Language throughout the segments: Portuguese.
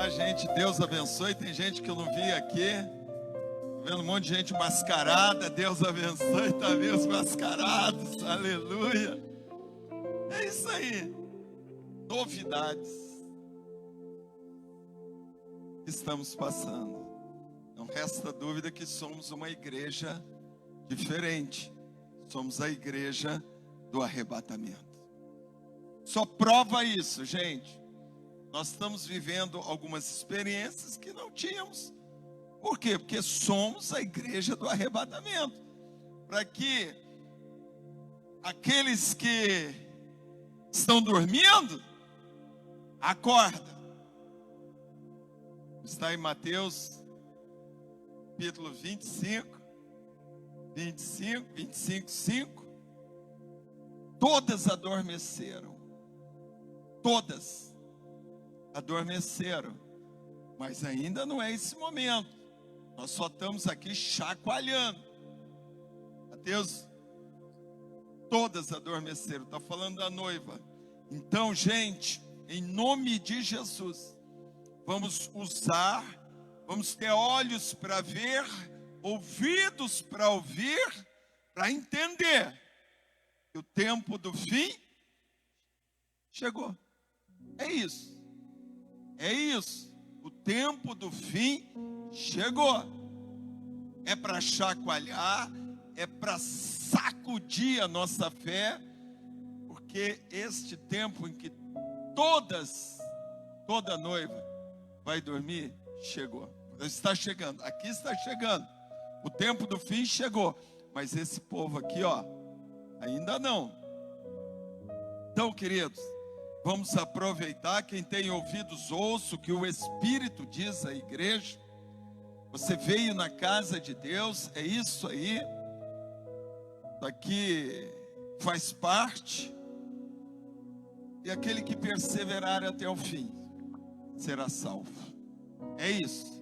gente, Deus abençoe. Tem gente que eu não vi aqui. Tô vendo um monte de gente mascarada. Deus abençoe também os mascarados. Aleluia. É isso aí. Novidades que estamos passando. Não resta dúvida que somos uma igreja diferente. Somos a igreja do arrebatamento. Só prova isso, gente. Nós estamos vivendo algumas experiências que não tínhamos. Por quê? Porque somos a igreja do arrebatamento. Para que aqueles que estão dormindo, acorda. Está em Mateus, capítulo 25, 5. Todas adormeceram. Todas adormeceram. Mas ainda não é esse momento. Nós só estamos aqui chacoalhando. Mateus, todas adormeceram. Está falando da noiva. Então, gente, em nome de Jesus, vamos ter olhos para ver, ouvidos para ouvir, para entender que o tempo do fim chegou. É isso. É isso. O tempo do fim chegou. É para chacoalhar, é para sacudir a nossa fé, porque este tempo em que toda noiva vai dormir, chegou. Está chegando, aqui está chegando. O tempo do fim chegou. Mas esse povo aqui, ó, ainda não. Então, queridos, vamos aproveitar. Quem tem ouvidos, ouça o que o Espírito diz à igreja. Você veio na casa de Deus, é isso aí. Isso aqui faz parte. E aquele que perseverar até o fim será salvo. É isso.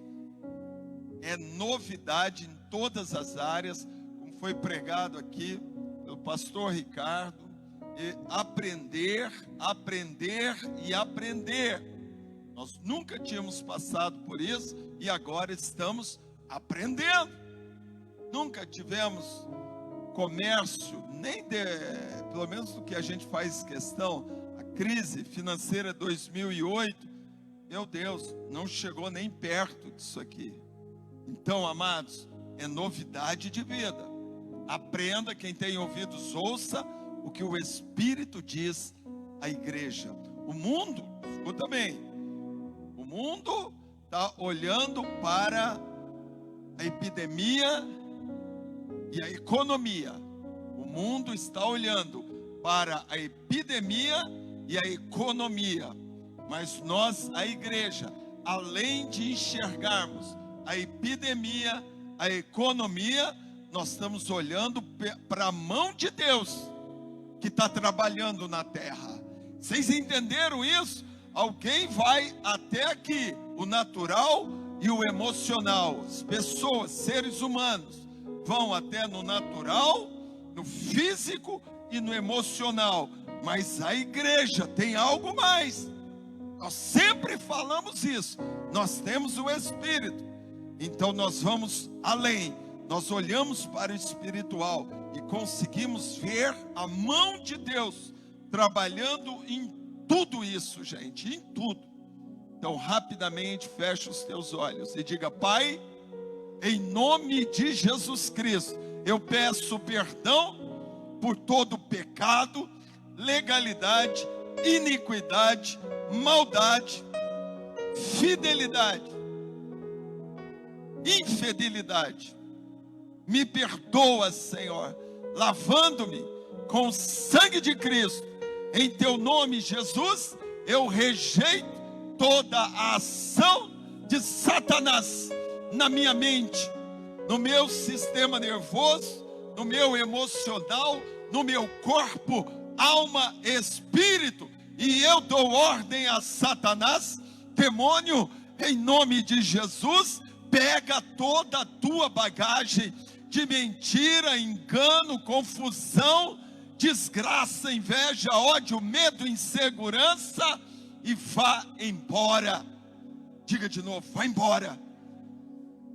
É novidade em todas as áreas, como foi pregado aqui pelo pastor Ricardo. Aprender. Nós nunca tínhamos passado por isso e agora estamos aprendendo. Nunca tivemos comércio, pelo menos do que a gente faz questão. A crise financeira 2008, meu Deus, não chegou nem perto disso aqui. Então, amados, é novidade de vida. Aprenda, quem tem ouvidos, ouça o que o Espírito diz à igreja. O mundo, escuta bem, o mundo está olhando para a epidemia e a economia. O mundo está olhando para a epidemia e a economia. Mas nós, a igreja, além de enxergarmos a epidemia, a economia, nós estamos olhando para a mão de Deus que está trabalhando na terra. Vocês entenderam isso? Alguém vai até aqui, o natural e o emocional. As pessoas, seres humanos, vão até no natural, no físico e no emocional. Mas a igreja tem algo mais. Nós sempre falamos isso. Nós temos o Espírito. Então nós vamos além. Nós olhamos para o espiritual e conseguimos ver a mão de Deus trabalhando em tudo isso, gente, em tudo. Então, rapidamente, fecha os teus olhos e diga: Pai, em nome de Jesus Cristo, eu peço perdão por todo pecado, legalidade, iniquidade, maldade, fidelidade, infidelidade. Me perdoa, Senhor, lavando-me com o sangue de Cristo. Em teu nome, Jesus, eu rejeito toda a ação de Satanás na minha mente, no meu sistema nervoso, no meu emocional, no meu corpo, alma, espírito. E eu dou ordem a Satanás, demônio, em nome de Jesus, pega toda a tua bagagem de mentira, engano, confusão, desgraça, inveja, ódio, medo, insegurança, e vá embora. Diga de novo: vai embora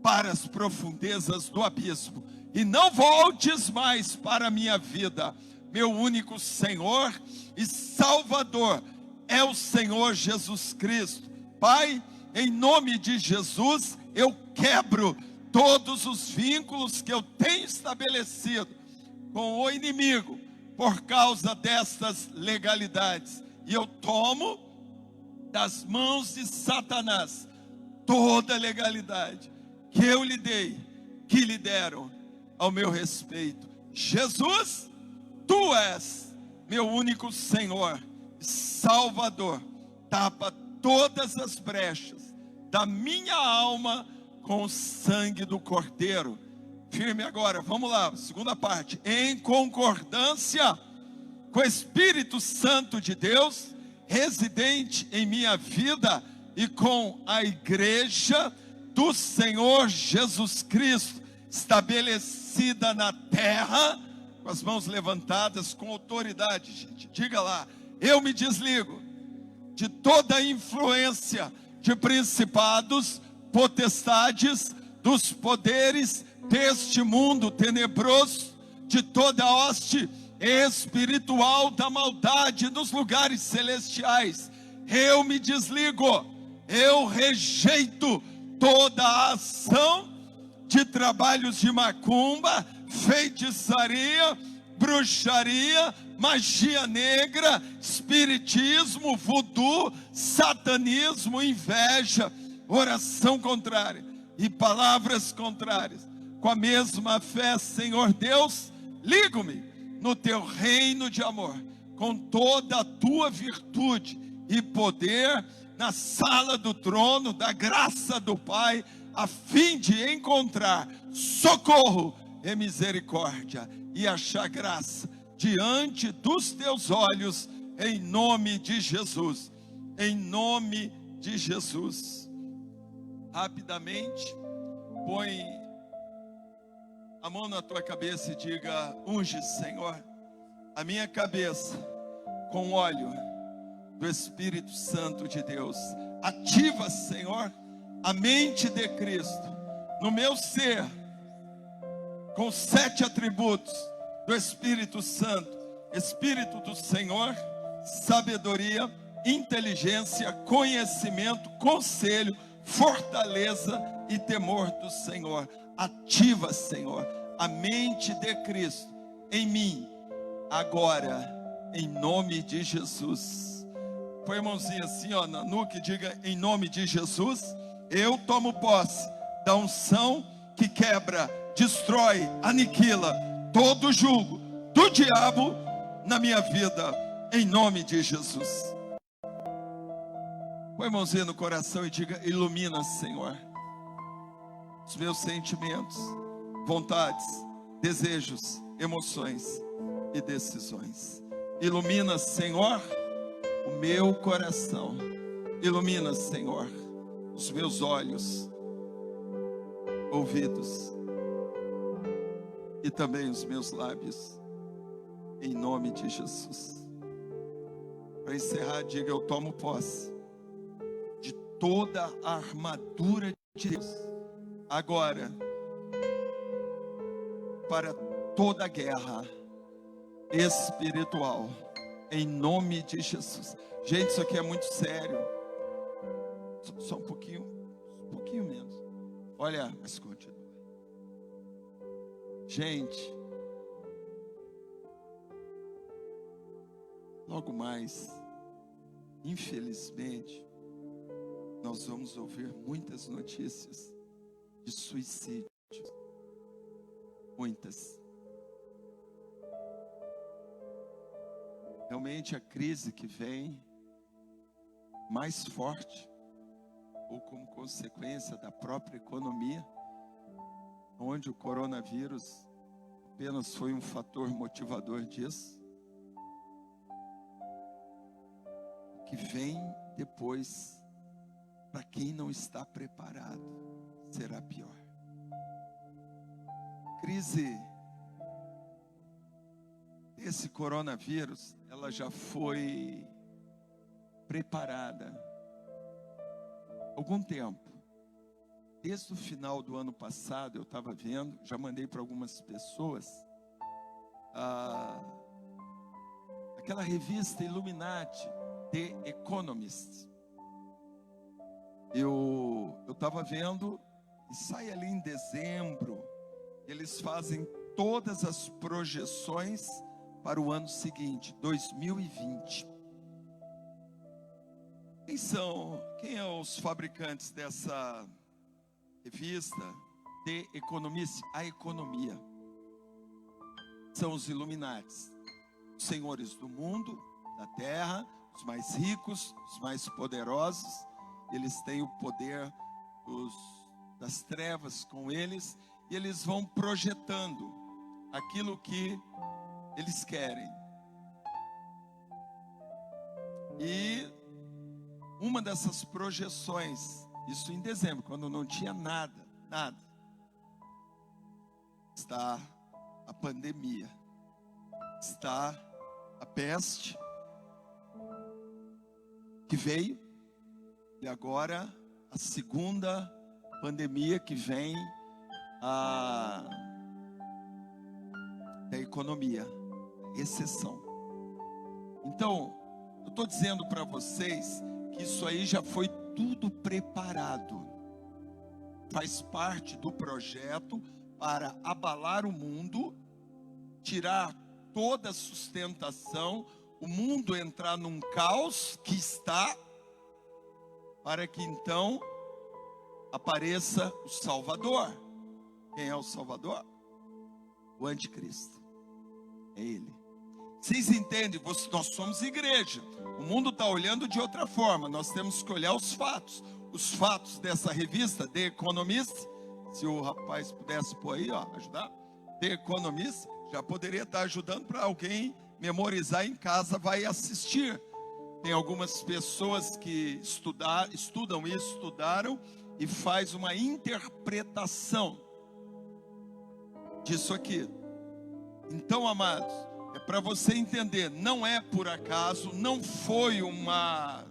para as profundezas do abismo e não voltes mais para a minha vida. Meu único Senhor e Salvador é o Senhor Jesus Cristo. Pai, em nome de Jesus, eu quebro todos os vínculos que eu tenho estabelecido com o inimigo por causa destas legalidades, e eu tomo das mãos de Satanás toda a legalidade que eu lhe dei, que lhe deram ao meu respeito. Jesus, tu és meu único Senhor e Salvador. Tapa todas as brechas da minha alma com o sangue do Cordeiro. Firme agora, vamos lá, segunda parte. Em concordância com o Espírito Santo de Deus, residente em minha vida, e com a igreja do Senhor Jesus Cristo, estabelecida na terra, com as mãos levantadas, com autoridade, gente. Diga lá: eu me desligo de toda a influência de principados, potestades, dos poderes deste mundo tenebroso, de toda a hoste espiritual da maldade nos lugares celestiais. Eu me desligo, eu rejeito toda a ação de trabalhos de macumba, feitiçaria, bruxaria, magia negra, espiritismo, voodoo, satanismo, inveja, oração contrária e palavras contrárias. Com a mesma fé, Senhor Deus, ligo-me no teu reino de amor, com toda a tua virtude e poder, na sala do trono da graça do Pai, a fim de encontrar socorro e misericórdia e achar graça diante dos teus olhos, em nome de Jesus. Em nome de Jesus. Rapidamente, põe a mão na tua cabeça e diga: unge, Senhor, a minha cabeça com óleo do Espírito Santo de Deus. Ativa, Senhor, a mente de Cristo no meu ser, com 7 atributos do Espírito Santo: Espírito do Senhor, sabedoria, inteligência, conhecimento, conselho, fortaleza e temor do Senhor. Ativa, Senhor, a mente de Cristo em mim, agora, em nome de Jesus. Põe a mãozinha assim, ó, na nuca, e diga: em nome de Jesus, eu tomo posse da unção que quebra, destrói, aniquila todo jugo do diabo na minha vida, em nome de Jesus. Põe a mãozinha no coração e diga: ilumina, Senhor, os meus sentimentos, vontades, desejos, emoções e decisões. Ilumina, Senhor, o meu coração. Ilumina, Senhor, os meus olhos, ouvidos e também os meus lábios, em nome de Jesus. Para encerrar, diga: eu tomo posse de toda a armadura de Deus agora, para toda a guerra espiritual, em nome de Jesus. Gente, isso aqui é muito sério. Só um pouquinho menos. Olha, mas continua. Gente, logo mais, infelizmente, nós vamos ouvir muitas notícias de suicídios. Muitas. Realmente a crise que vem mais forte, ou como consequência da própria economia, onde o coronavírus apenas foi um fator motivador disso, que vem depois, para quem não está preparado, será pior. Crise desse coronavírus, ela já foi preparada algum tempo. Desde o final do ano passado, eu estava vendo, já mandei para algumas pessoas, aquela revista Illuminati, The Economist. Eu estava vendo, e sai ali em dezembro, eles fazem todas as projeções para o ano seguinte, 2020. Quem são os fabricantes dessa revista? The Economist, a economia. São os Illuminatis, os senhores do mundo, da terra, os mais ricos, os mais poderosos. Eles têm o poder das trevas com eles, e eles vão projetando aquilo que eles querem. E uma dessas projeções, isso em dezembro, quando não tinha nada, está a pandemia, está a peste que veio, e agora a segunda pandemia que vem da economia, recessão. Então, eu estou dizendo para vocês que isso aí já foi tudo preparado. Faz parte do projeto para abalar o mundo, tirar toda a sustentação, o mundo entrar num caos que está, para que então apareça o Salvador. Quem é o Salvador? O Anticristo. É ele. Vocês entendem? Nós somos igreja. O mundo está olhando de outra forma. Nós temos que olhar os fatos. Os fatos dessa revista, The Economist. Se o rapaz pudesse pôr aí, ajudar. The Economist, já poderia estar ajudando para alguém memorizar em casa, vai assistir. Tem algumas pessoas que estudam isso, estudaram e faz uma interpretação disso aqui. Então, amados, é para você entender, não é por acaso, não foi uma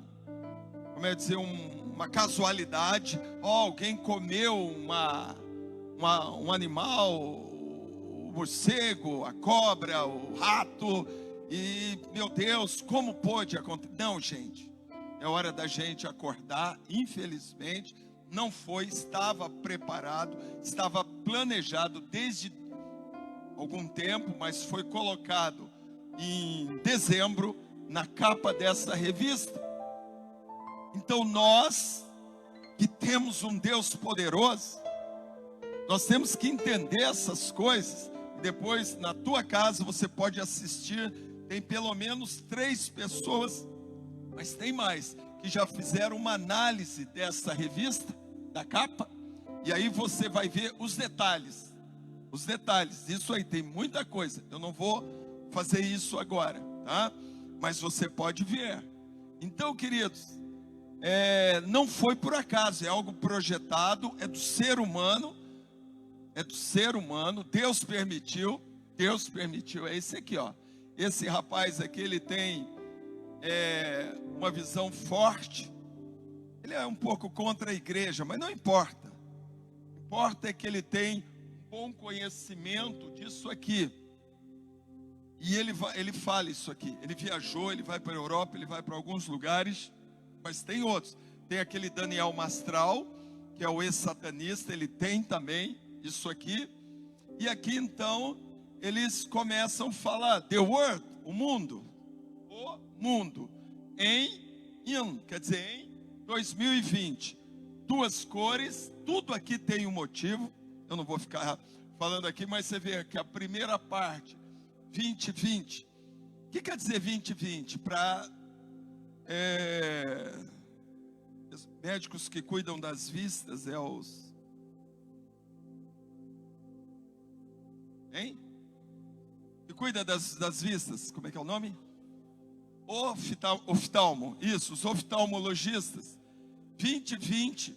casualidade. Alguém comeu um animal, o morcego, a cobra, o rato, e, meu Deus, como pôde acontecer? Não, gente, é hora da gente acordar. Infelizmente, não foi, estava preparado, estava planejado desde algum tempo, mas foi colocado em dezembro na capa dessa revista. Então nós, que temos um Deus poderoso, nós temos que entender essas coisas. Depois, na tua casa, você pode assistir. Tem pelo menos 3 pessoas, mas tem mais, que já fizeram uma análise dessa revista, da capa, e aí você vai ver os detalhes. Os detalhes, isso aí tem muita coisa. Eu não vou fazer isso agora, tá? Mas você pode ver. Então, queridos, não foi por acaso, é algo projetado, é do ser humano. É do ser humano, Deus permitiu, é esse aqui, esse rapaz aqui, ele tem uma visão forte, ele é um pouco contra a igreja, mas não importa, o que importa é que ele tem bom conhecimento disso aqui, e ele fala isso aqui, ele viajou, ele vai para a Europa, ele vai para alguns lugares, mas tem outros, tem aquele Daniel Mastral, que é o ex-satanista, ele tem também isso aqui, e aqui então eles começam a falar the world, o mundo, quer dizer em 2020, 2 cores, tudo aqui tem um motivo. Eu não vou ficar falando aqui, mas você vê que a primeira parte, 2020, o que quer dizer 2020? Para os médicos que cuidam das vistas, que cuida das vistas, como é que é o nome? Oftalmo, isso, os oftalmologistas. 2020,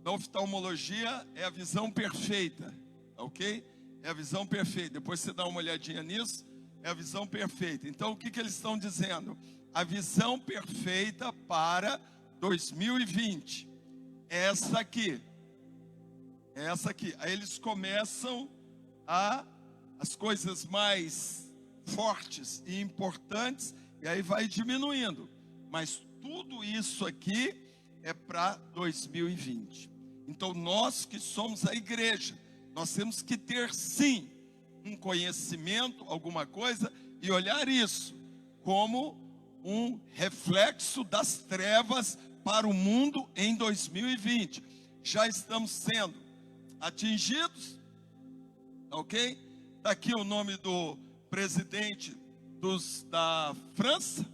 na oftalmologia, é a visão perfeita, ok? É a visão perfeita, depois você dá uma olhadinha nisso, é a visão perfeita. Então, o que eles estão dizendo? A visão perfeita para 2020. é essa aqui. É essa aqui. Aí eles começam as coisas mais fortes e importantes, e aí vai diminuindo. Mas tudo isso aqui é para 2020. Então nós que somos a igreja, nós temos que ter sim um conhecimento, alguma coisa, e olhar isso como um reflexo das trevas para o mundo em 2020. Já estamos sendo atingidos, ok? Está aqui o nome do presidente da França,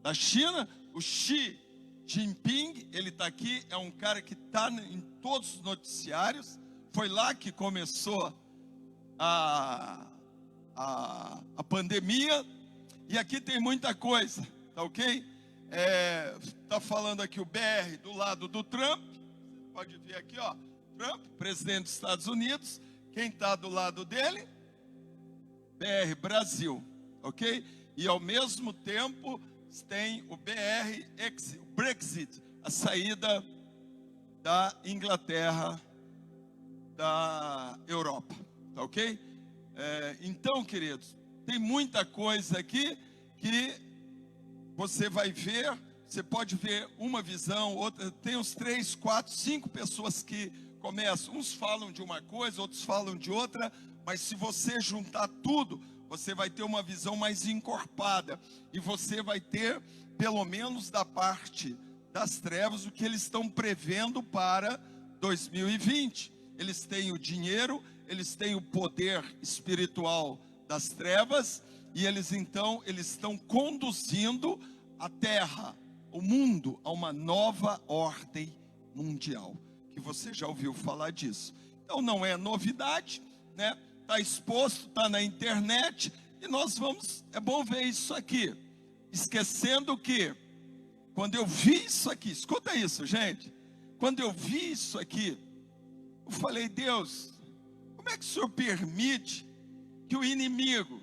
da China, o Xi Jinping. Ele está aqui, é um cara que está em todos os noticiários. Foi lá que começou a pandemia, e aqui tem muita coisa, tá ok? Tá falando aqui o BR do lado do Trump, pode ver aqui, ó, Trump, presidente dos Estados Unidos. Quem está do lado dele? BR Brasil, ok? E ao mesmo tempo tem o o Brexit, a saída da Inglaterra da Europa, tá ok? Então, queridos, tem muita coisa aqui que você vai ver. Você pode ver uma visão, outra. Tem uns 3, 4, 5 pessoas que começam. Uns falam de uma coisa, outros falam de outra. Mas se você juntar tudo, você vai ter uma visão mais encorpada. E você vai ter, pelo menos da parte das trevas, o que eles estão prevendo para 2020. Eles têm o dinheiro, eles têm o poder espiritual das trevas, e eles estão conduzindo a terra, o mundo, a uma nova ordem mundial, que você já ouviu falar disso. Então não é novidade, né? Está exposto, está na internet, e nós é bom ver isso aqui, esquecendo que, quando eu vi isso aqui, escuta isso, gente, quando eu vi isso aqui, eu falei: Deus, como é que o Senhor permite que o inimigo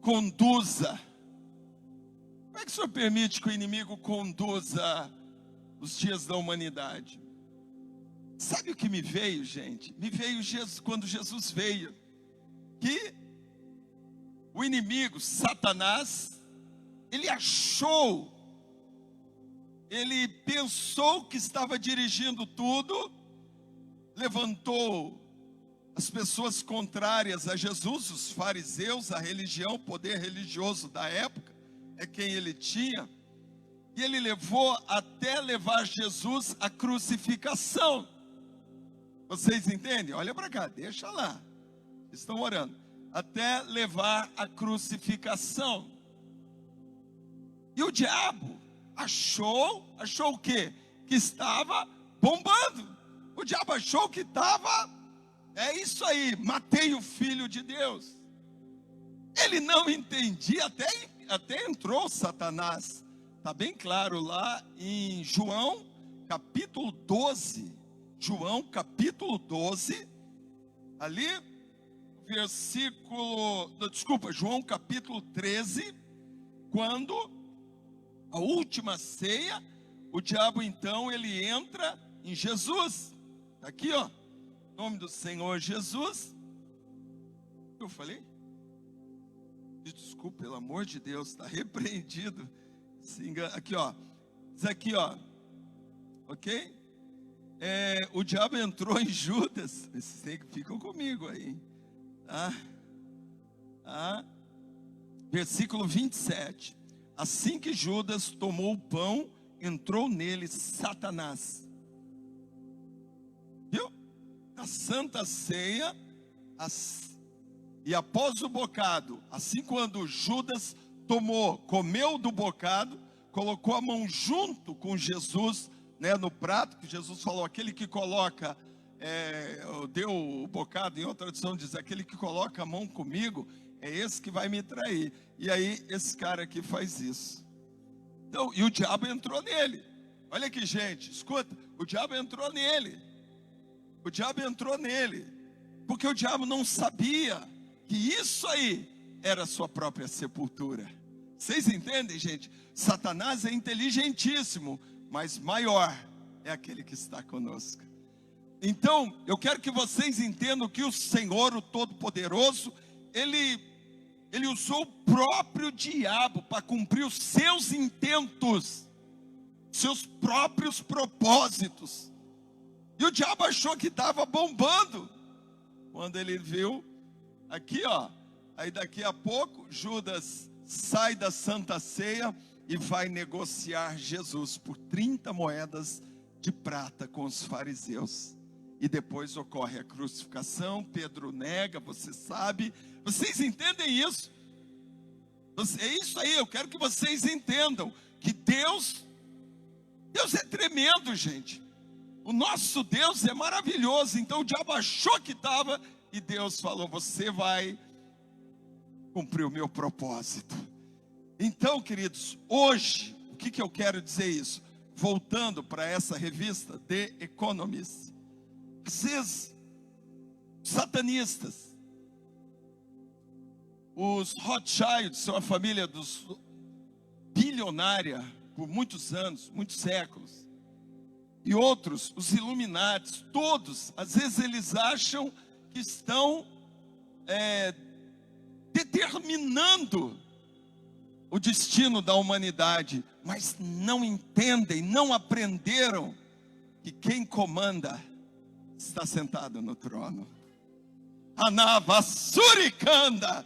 conduza? Como é que o Senhor permite que o inimigo conduza os dias da humanidade? Sabe o que me veio, gente? Me veio quando Jesus veio, que o inimigo, Satanás, ele pensou que estava dirigindo tudo, levantou as pessoas contrárias a Jesus, os fariseus, a religião, o poder religioso da época, é quem ele tinha, e ele levou até levar Jesus à crucificação. Vocês entendem? Olha para cá, deixa lá, estão orando, até levar à crucificação. E o diabo achou o quê? Que estava bombando. O diabo achou que estava, é isso aí, matei o Filho de Deus. Ele não entendia, até entrou Satanás. Está bem claro lá em João capítulo 12. João capítulo 12, ali, João capítulo 13, quando a última ceia, o diabo então ele entra em Jesus. Aqui, ó, em nome do Senhor Jesus. Eu falei? Desculpa, pelo amor de Deus, está repreendido. Aqui, ó, diz aqui, ó, ok? O diabo entrou em Judas. Vocês ficam comigo aí, tá? Versículo 27. Assim que Judas tomou o pão, entrou nele Satanás. Viu? A santa ceia, e após o bocado, assim quando Judas comeu do bocado, colocou a mão junto com Jesus, né, no prato, que Jesus falou: aquele que coloca, deu o bocado, em outra tradução diz: aquele que coloca a mão comigo, é esse que vai me trair. E aí esse cara aqui faz isso. Então, e o diabo entrou nele. Olha aqui, gente, escuta, o diabo entrou nele. O diabo entrou nele, porque o diabo não sabia que isso aí era a sua própria sepultura. Vocês entendem, gente? Satanás é inteligentíssimo, mas maior é aquele que está conosco. Então, eu quero que vocês entendam que o Senhor, o Todo-Poderoso, Ele usou o próprio diabo para cumprir os seus intentos, seus próprios propósitos. E o diabo achou que estava bombando, quando ele viu, aqui ó, aí daqui a pouco, Judas sai da Santa Ceia e vai negociar Jesus por 30 moedas de prata com os fariseus. E depois ocorre a crucificação, Pedro nega, você sabe. Vocês entendem isso? É isso aí, eu quero que vocês entendam que Deus é tremendo, gente. O nosso Deus é maravilhoso. Então o diabo achou que estava, e Deus falou: você vai cumprir o meu propósito. Então, queridos, hoje, o que eu quero dizer isso? Voltando para essa revista, The Economist. Vocês, satanistas, os Rothschild são a família dos bilionária por muitos anos, muitos séculos. E outros, os Illuminati, todos, às vezes eles acham que estão determinando o destino da humanidade, mas não entendem, não aprenderam que quem comanda está sentado no trono. Anavassuricanda,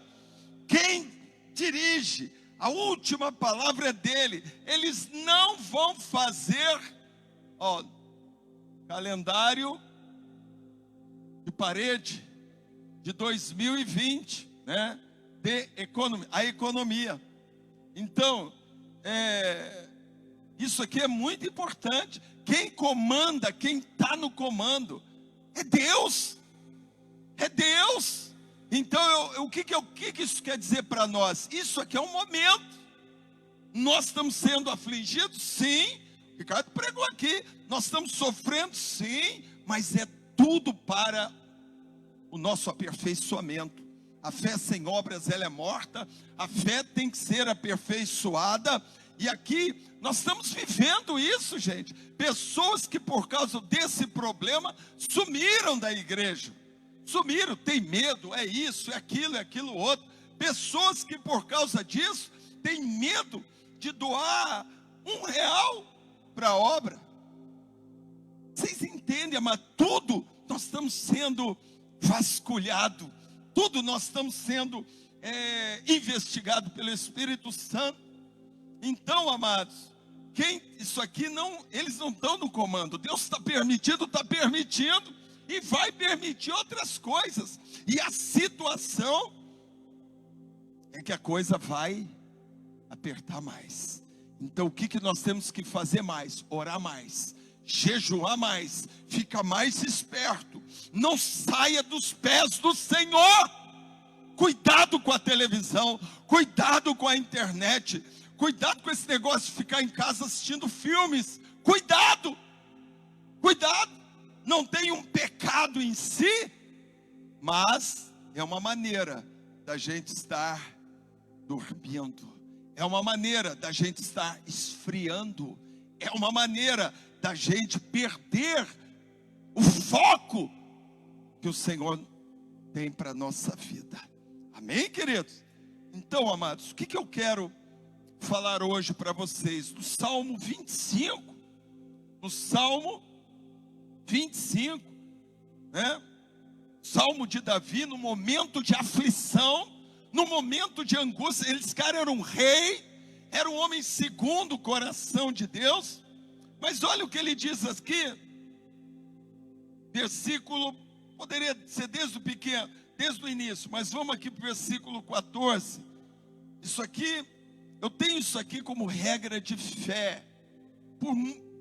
quem dirige, a última palavra é dele. Eles não vão fazer, calendário de parede de 2020, né? De economia, a economia. Então, isso aqui é muito importante. Quem comanda, quem está no comando, é Deus. É Deus. Então, o que isso quer dizer para nós? Isso aqui é um momento. Nós estamos sendo afligidos, sim. Ricardo pregou aqui. Nós estamos sofrendo, sim. Mas é tudo para o nosso aperfeiçoamento. A fé sem obras, ela é morta. A fé tem que ser aperfeiçoada. E aqui, nós estamos vivendo isso, gente. Pessoas que por causa desse problema, sumiram da igreja. Sumiram, tem medo, é isso, é aquilo outro. Pessoas que por causa disso, têm medo de doar R$1 para a obra. Vocês entendem, mas tudo nós estamos sendo vasculhado. Tudo nós estamos sendo investigado pelo Espírito Santo. Então, amados, isso aqui eles não estão no comando. Deus está permitindo e vai permitir outras coisas. E a situação é que a coisa vai apertar mais. Então, o que nós temos que fazer mais? Orar mais, jejuar mais, ficar mais esperto. Não saia dos pés do Senhor. Cuidado com a televisão, cuidado com a internet, cuidado com esse negócio de ficar em casa assistindo filmes. Cuidado. Não tem um pecado em si, mas é uma maneira da gente estar dormindo. É uma maneira da gente estar esfriando. É uma maneira da gente perder o foco que o Senhor tem para a nossa vida. Amém, queridos? Então, amados, o que eu quero falar hoje para vocês? Do Salmo 25. No Salmo 25, né? Salmo de Davi, no momento de aflição, no momento de angústia. Esse cara era um rei, era um homem segundo o coração de Deus. Mas olha o que ele diz aqui, versículo, poderia ser desde o pequeno, desde o início, mas vamos aqui para o versículo 14. Isso aqui, eu tenho isso aqui como regra de fé,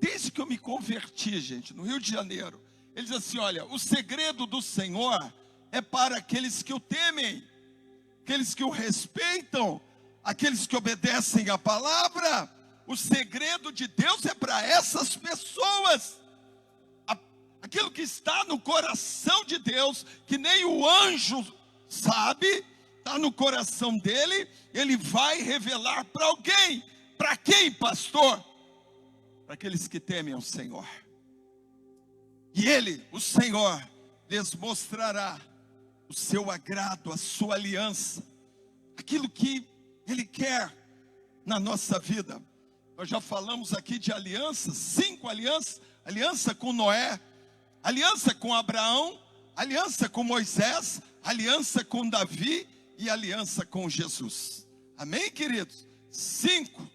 desde que eu me converti, gente, no Rio de Janeiro. Ele diz assim: olha, o segredo do Senhor é para aqueles que o temem, aqueles que o respeitam, aqueles que obedecem a palavra. O segredo de Deus é para essas pessoas. Aquilo que está no coração de Deus, que nem o anjo sabe, está no coração dele, ele vai revelar para alguém. Para quem, pastor? para aqueles que temem ao Senhor. E Ele, o Senhor, lhes mostrará o seu agrado, a sua aliança, aquilo que Ele quer na nossa vida. Nós já falamos aqui de alianças, 5 alianças: aliança com Noé, aliança com Abraão, aliança com Moisés, aliança com Davi e aliança com Jesus. Amém, queridos? 5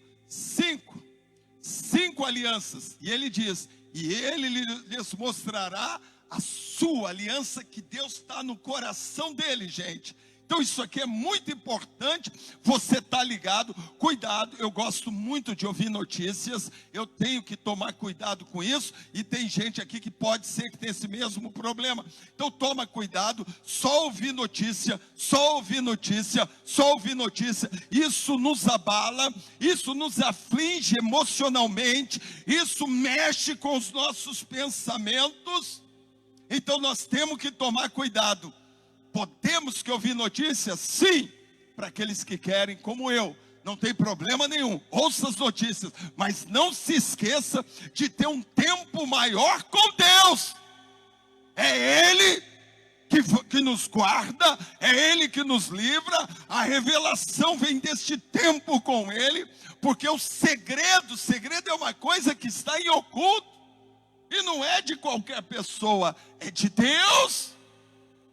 alianças. E ele diz: e ele lhes mostrará a sua aliança, que Deus está no coração dele, gente. Então isso aqui é muito importante, você está ligado, cuidado. Eu gosto muito de ouvir notícias, eu tenho que tomar cuidado com isso, e tem gente aqui que pode ser que tenha esse mesmo problema. Então toma cuidado, só ouvir notícia, isso nos abala, isso nos aflige emocionalmente, isso mexe com os nossos pensamentos. Então nós temos que tomar cuidado. Podemos que ouvir notícias? Sim, para aqueles que querem, como eu, não tem problema nenhum, ouça as notícias, mas não se esqueça de ter um tempo maior com Deus. É Ele que nos guarda, é Ele que nos livra, a revelação vem deste tempo com Ele, porque o segredo é uma coisa que está em oculto, e não é de qualquer pessoa, é de Deus.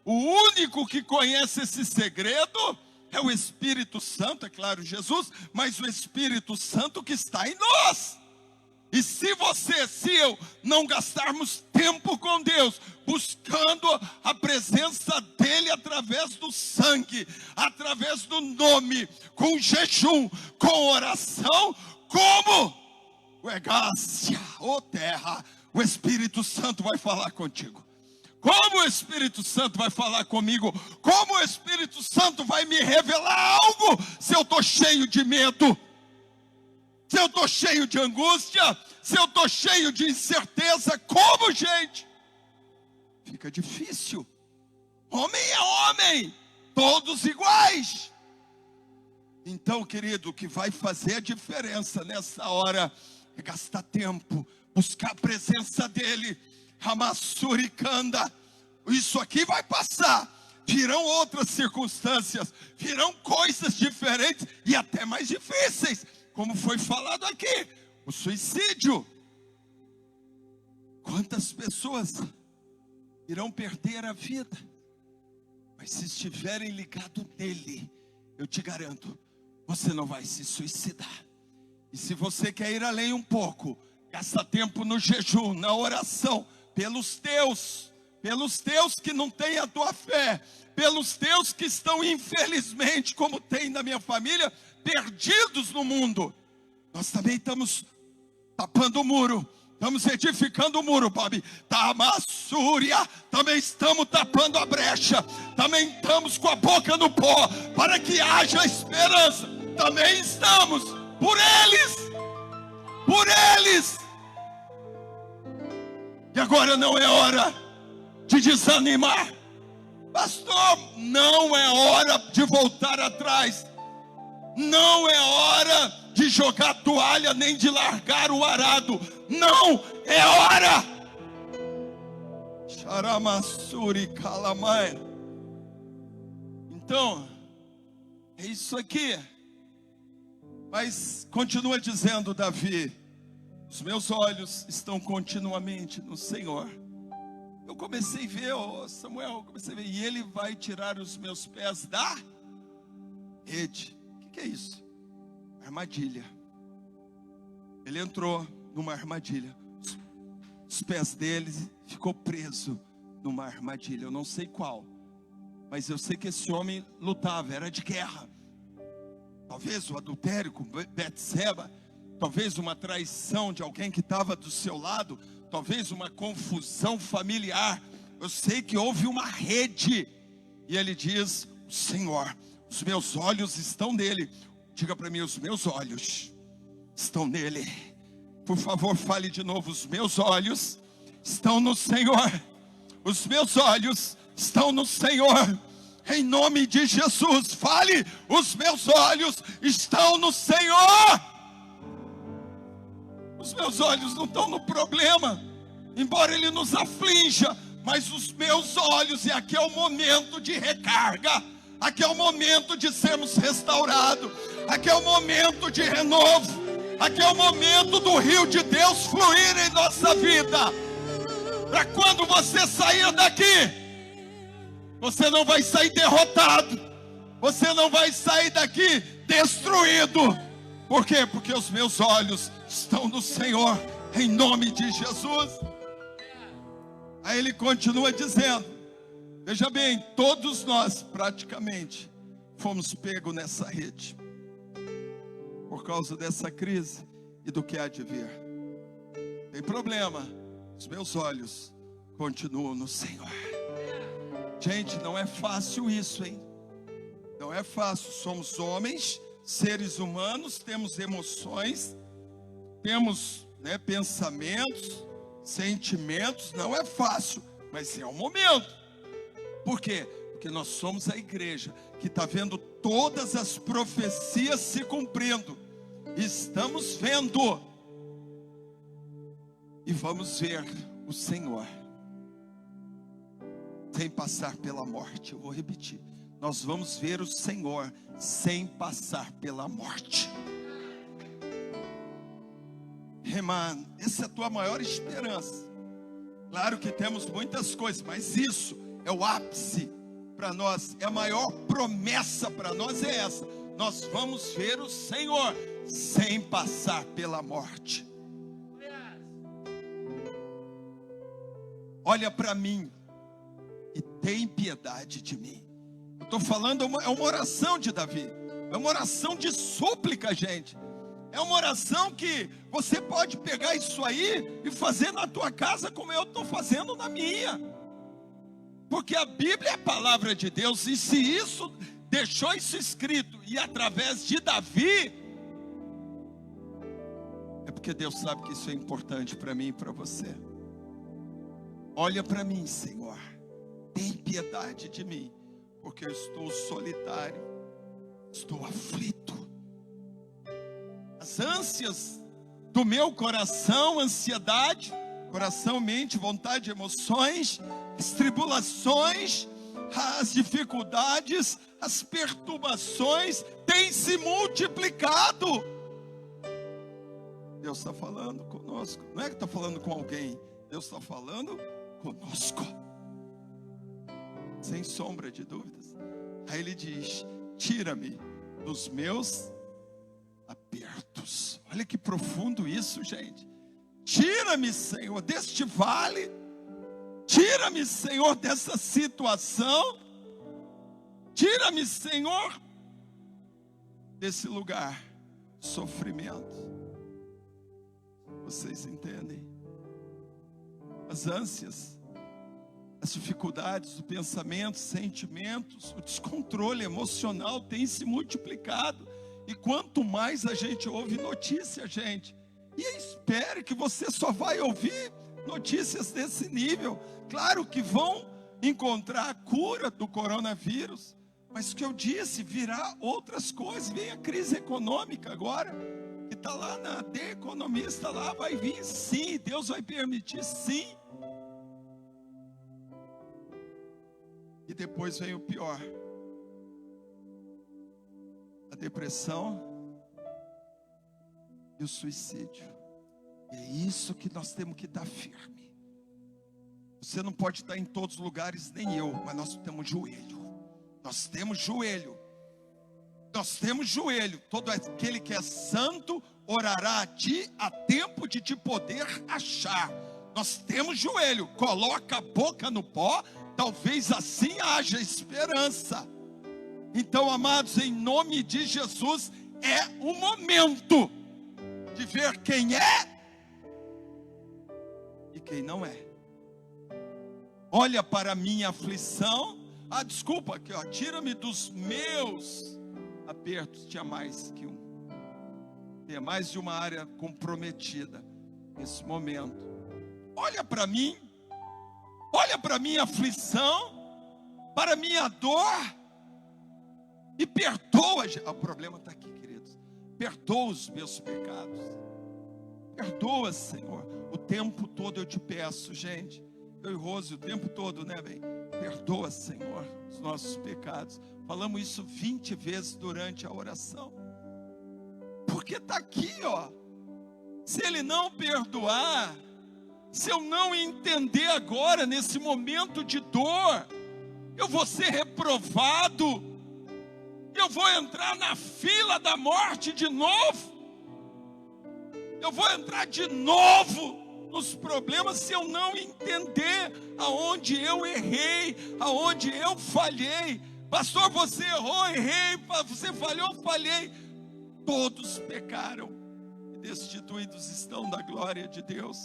O único que conhece esse segredo é o Espírito Santo, é claro, Jesus, mas o Espírito Santo que está em nós. E se eu não gastarmos tempo com Deus, buscando a presença dEle através do sangue, através do nome, com jejum, com oração, como o Egácia, ô terra, o Espírito Santo vai falar contigo. Como o Espírito Santo vai falar comigo? Como o Espírito Santo vai me revelar algo se eu estou cheio de medo? Se eu estou cheio de angústia? Se eu estou cheio de incerteza? Como, gente? Fica difícil. Homem é homem, todos iguais. Então, querido, o que vai fazer a diferença nessa hora é gastar tempo, buscar a presença dEle. Ramassuricanda, isso aqui vai passar, virão outras circunstâncias, virão coisas diferentes e até mais difíceis, como foi falado aqui, o suicídio. Quantas pessoas irão perder a vida, mas se estiverem ligados nele, eu te garanto, você não vai se suicidar. E se você quer ir além um pouco, gasta tempo no jejum, na oração, pelos teus que não têm a tua fé, pelos teus que estão infelizmente, como tem na minha família, perdidos no mundo. Nós também estamos tapando o muro, estamos edificando o muro, Bob. Tamassúria, também estamos tapando a brecha, também estamos com a boca no pó, para que haja esperança, também estamos, por eles. E agora não é hora de desanimar, pastor, não é hora de voltar atrás, não é hora de jogar toalha, nem de largar o arado, não é hora. Charamassuri calamai. Então, é isso aqui. Mas continua dizendo Davi: os meus olhos estão continuamente no Senhor. Eu comecei a ver, Samuel, e Ele vai tirar os meus pés da rede. O que é isso? Armadilha. Ele entrou numa armadilha. Os pés dele ficou preso numa armadilha. Eu não sei qual, mas eu sei que esse homem lutava, era de guerra. Talvez o adultério com Betseba, talvez uma traição de alguém que estava do seu lado, talvez uma confusão familiar. Eu sei que houve uma rede. E ele diz: Senhor, os meus olhos estão nele. Diga para mim: os meus olhos estão nele. Por favor, fale de novo: os meus olhos estão no Senhor. Os meus olhos estão no Senhor. Em nome de Jesus, fale: os meus olhos estão no Senhor. Os meus olhos não estão no problema, embora ele nos aflinja, mas os meus olhos, e aqui é o momento de recarga, aqui é o momento de sermos restaurados, aqui é o momento de renovo, aqui é o momento do rio de Deus fluir em nossa vida, para quando você sair daqui, você não vai sair derrotado, você não vai sair daqui destruído. Por quê? Porque os meus olhos estão no Senhor, em nome de Jesus. Aí ele continua dizendo, veja bem, todos nós praticamente fomos pegos nessa rede, por causa dessa crise e do que há de vir. Tem problema, os meus olhos continuam no Senhor. Gente, não é fácil isso, hein? Não é fácil, somos homens, seres humanos, temos emoções, temos, pensamentos, sentimentos, não é fácil, mas é um momento. Por quê? Porque nós somos a igreja que está vendo todas as profecias se cumprindo, estamos vendo, e vamos ver o Senhor, sem passar pela morte. Eu vou repetir, nós vamos ver o Senhor sem passar pela morte. Reman, essa é a tua maior esperança. Claro que temos muitas coisas, mas isso é o ápice para nós, é a maior promessa para nós, é essa: nós vamos ver o Senhor sem passar pela morte. Olha para mim e tem piedade de mim. Eu estou falando, é uma oração de Davi, é uma oração de súplica, gente. É uma oração que você pode pegar isso aí e fazer na tua casa, como eu estou fazendo na minha. Porque a Bíblia é a palavra de Deus, e se isso deixou isso escrito, e através de Davi, é porque Deus sabe que isso é importante para mim e para você. Olha para mim, Senhor, tem piedade de mim, porque eu estou solitário, estou aflito. As ânsias do meu coração, ansiedade, coração, mente, vontade, emoções, as tribulações, as dificuldades, as perturbações têm se multiplicado. Deus está falando conosco, não é que está falando com alguém, Deus está falando conosco, sem sombra de dúvidas. Aí ele diz: tira-me dos meus apertos. Olha que profundo isso, gente. Tira-me, Senhor, deste vale. Tira-me, Senhor, dessa situação. Tira-me, Senhor, desse lugar de sofrimento. Vocês entendem? As ânsias, as dificuldades do pensamento, sentimentos, o descontrole emocional tem se multiplicado. E quanto mais a gente ouve notícia, gente, e espere que você só vai ouvir notícias desse nível. Claro que vão encontrar a cura do coronavírus, mas o que eu disse, virá outras coisas. Vem a crise econômica agora, que está lá na The Economist, lá vai vir sim, Deus vai permitir sim. E depois vem o pior: a depressão e o suicídio. É isso que nós temos que estar firme. Você não pode estar em todos os lugares, nem eu, mas nós temos joelho. Nós temos joelho. Nós temos joelho. Todo aquele que é santo orará a ti a tempo de te poder achar. Nós temos joelho. Coloca a boca no pó, talvez assim haja esperança. Então, amados, em nome de Jesus, é o momento de ver quem é e quem não é. Olha para a minha aflição. Desculpa, aqui, tira-me dos meus apertos. Tinha mais que um. Tem mais de uma área comprometida nesse momento. Olha para mim. Olha para a minha aflição, para a minha dor, e perdoa. O problema está aqui, queridos. Perdoa os meus pecados. Perdoa, Senhor. O tempo todo eu te peço, gente. Eu e Rose, o tempo todo, né, bem? Perdoa, Senhor, os nossos pecados. Falamos isso 20 vezes durante a oração. Porque está aqui, ó. Se Ele não perdoar, se eu não entender agora, nesse momento de dor, eu vou ser reprovado. Eu vou entrar na fila da morte de novo. Eu vou entrar de novo nos problemas se eu não entender aonde eu errei, aonde eu falhei. Pastor, você errou, errei. Você falhou, falhei. Todos pecaram e destituídos estão da glória de Deus.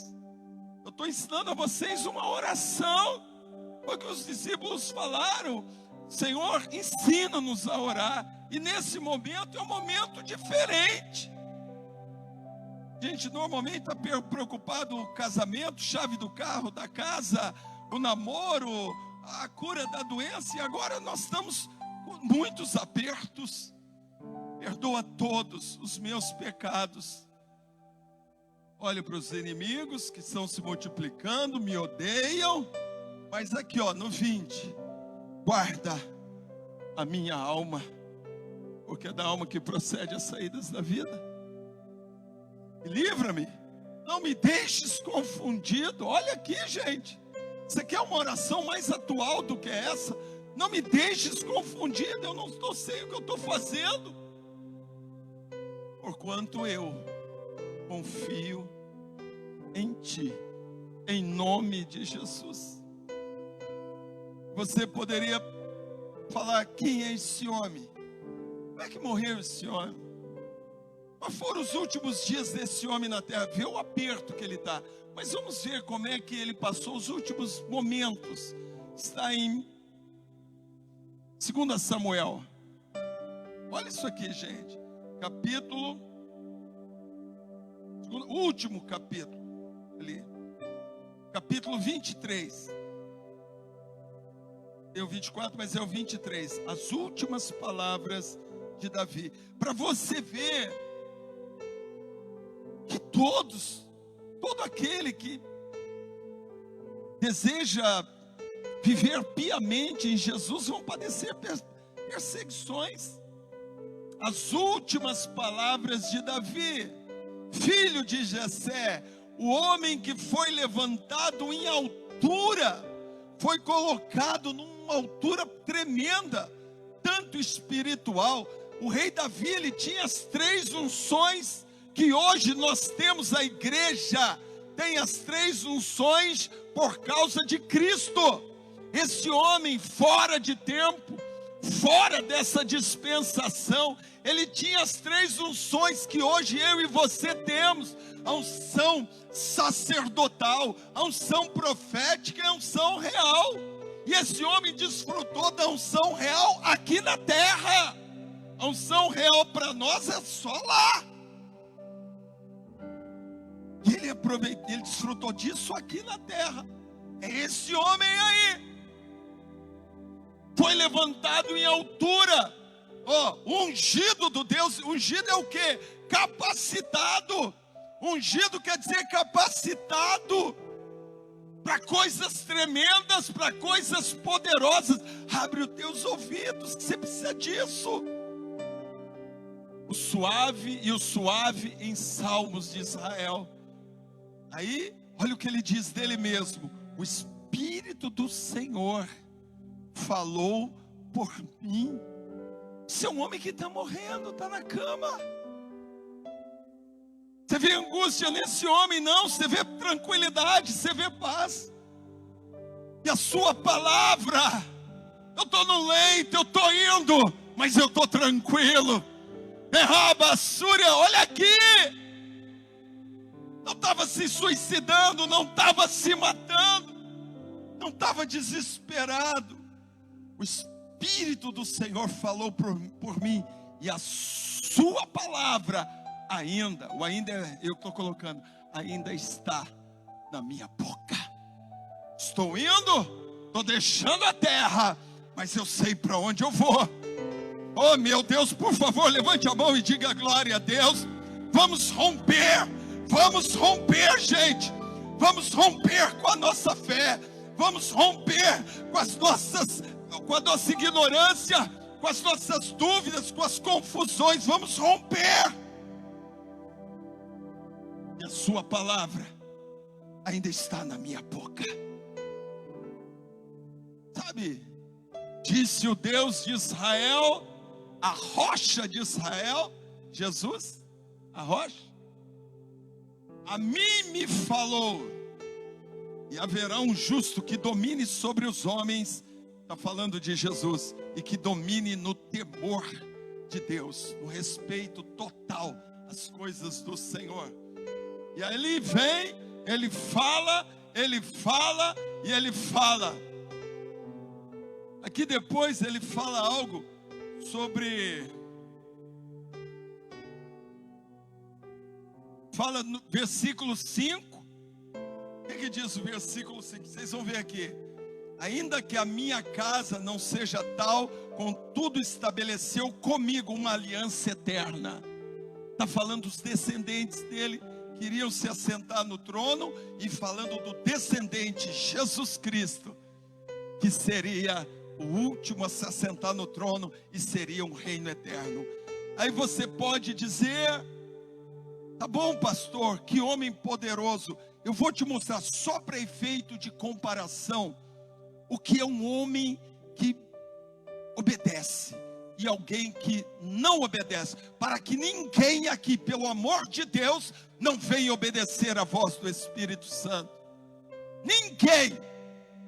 Eu estou ensinando a vocês uma oração. Foi o que os discípulos falaram. Senhor, ensina-nos a orar. E nesse momento é um momento diferente. Gente, normalmente está preocupado o casamento, chave do carro, da casa, o namoro, a cura da doença. E agora nós estamos com muitos apertos. Perdoa todos os meus pecados. Olha para os inimigos que estão se multiplicando, me odeiam. Mas aqui, ó, no 20, guarda a minha alma, porque é da alma que procede as saídas da vida. Livra-me, não me deixes confundido. Olha aqui, gente, isso aqui é uma oração mais atual do que essa. Não me deixes confundido, eu não sei o que eu estou fazendo. Porquanto eu confio em Ti, em nome de Jesus. Você poderia falar, quem é esse homem? Como é que morreu esse homem? Quais foram os últimos dias desse homem na terra? Vê o aperto que ele está. Mas vamos ver como é que ele passou os últimos momentos. Está em 2 Samuel. Olha isso aqui, gente. Último capítulo. Ali. Capítulo 23. É o 24, mas é o 23. As últimas palavras de Davi. Para você ver que todo aquele que deseja viver piamente em Jesus vão padecer perseguições. As últimas palavras de Davi, filho de Jessé, o homem que foi levantado em altura, foi colocado numa altura tremenda, tanto espiritual. O rei Davi, ele tinha as 3 unções que hoje nós temos. A igreja tem as 3 unções por causa de Cristo. Esse homem fora de tempo, fora dessa dispensação, ele tinha as 3 unções que hoje eu e você temos: a unção sacerdotal, a unção profética e a unção real. E esse homem desfrutou da unção real aqui na terra. A unção real para nós é só lá. E ele desfrutou disso aqui na terra. É esse homem aí. Foi levantado em altura. Ungido do Deus. Ungido é o quê? Capacitado. Ungido quer dizer capacitado para coisas tremendas, para coisas poderosas. Abre os teus ouvidos, que você precisa disso. O suave em Salmos de Israel. Aí, olha o que ele diz dele mesmo: o Espírito do Senhor falou por mim. Você é um homem que está morrendo, está na cama. Você vê angústia nesse homem? Não, você vê tranquilidade, você vê paz. E a sua palavra: eu estou no leito, eu estou indo, mas eu estou tranquilo. Rabassúria, olha aqui. Não estava se suicidando, não estava se matando, não estava desesperado. O Espírito do Senhor falou por mim, e a sua palavra ainda, o ainda eu estou colocando, ainda está na minha boca. Estou indo, estou deixando a terra, mas eu sei para onde eu vou. Oh meu Deus, por favor, levante a mão e diga glória a Deus. Vamos romper, Vamos romper, gente. Vamos romper com a nossa fé. Vamos romper com a nossa ignorância, com as nossas dúvidas, com as confusões. Vamos romper. E a sua palavra ainda está na minha boca. Sabe, disse o Deus de Israel, a rocha de Israel, Jesus, a rocha, a mim me falou, e haverá um justo que domine sobre os homens, está falando de Jesus, e que domine no temor de Deus, no respeito total às coisas do Senhor. E aí ele vem, ele fala e ele fala. Aqui depois ele fala algo sobre, fala no versículo 5, o que diz o versículo 5? Vocês vão ver aqui. Ainda que a minha casa não seja tal, contudo estabeleceu comigo uma aliança eterna. Está falando dos descendentes dele, que iriam se assentar no trono, e falando do descendente Jesus Cristo, que seria o último a se assentar no trono e seria um reino eterno. Aí você pode dizer, tá bom, pastor, que homem poderoso. Eu vou te mostrar, só para efeito de comparação, o que é um homem que obedece e alguém que não obedece, para que ninguém aqui, pelo amor de Deus, não venha obedecer a voz do Espírito Santo. Ninguém.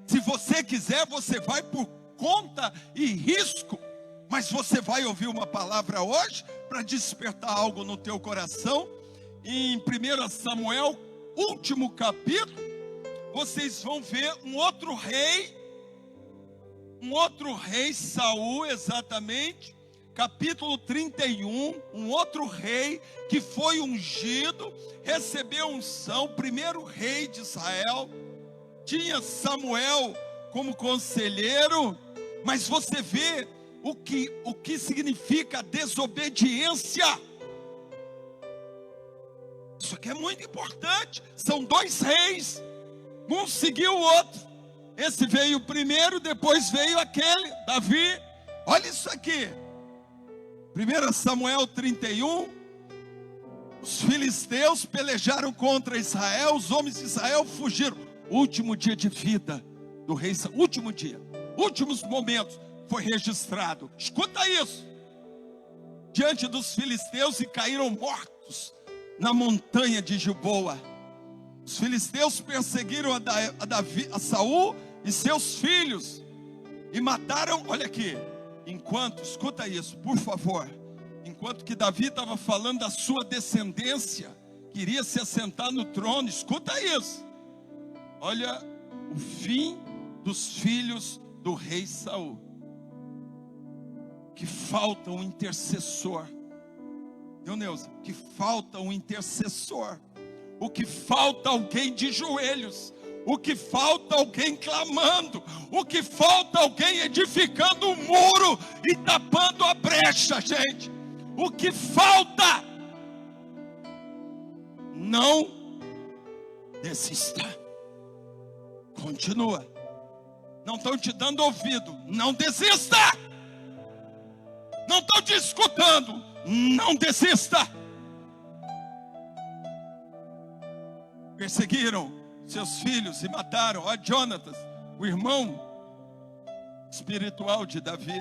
Se você quiser, você vai por conta e risco, mas você vai ouvir uma palavra hoje para despertar algo no teu coração. Em 1 Samuel, último capítulo, vocês vão ver um outro rei, Saul, exatamente, capítulo 31, um outro rei que foi ungido, recebeu unção, primeiro rei de Israel, tinha Samuel como conselheiro, mas você vê o que significa desobediência. Isso aqui é muito importante. São dois reis, um seguiu o outro. Esse veio primeiro, depois veio aquele, Davi. Olha isso aqui, 1 Samuel 31. Os filisteus pelejaram contra Israel, os homens de Israel fugiram. Último dia de vida do rei, último dia, últimos momentos, foi registrado. Escuta isso: diante dos filisteus, e caíram mortos na montanha de Gilboa. Os filisteus perseguiram a Saul e seus filhos e mataram. Olha aqui, escuta isso, por favor. Enquanto que Davi estava falando da sua descendência, queria se assentar no trono, escuta isso. Olha o fim dos filhos do rei Saul. Que falta um intercessor. Meu Deus, que falta um intercessor. O que falta alguém de joelhos. O que falta alguém clamando. O que falta alguém edificando um muro e tapando a brecha, gente. O que falta? Não desista. Continua. Não estão te dando ouvido. Não desista. Não estão te escutando. Não desista. Perseguiram seus filhos e mataram. Ó, Jonatas, o irmão espiritual de Davi.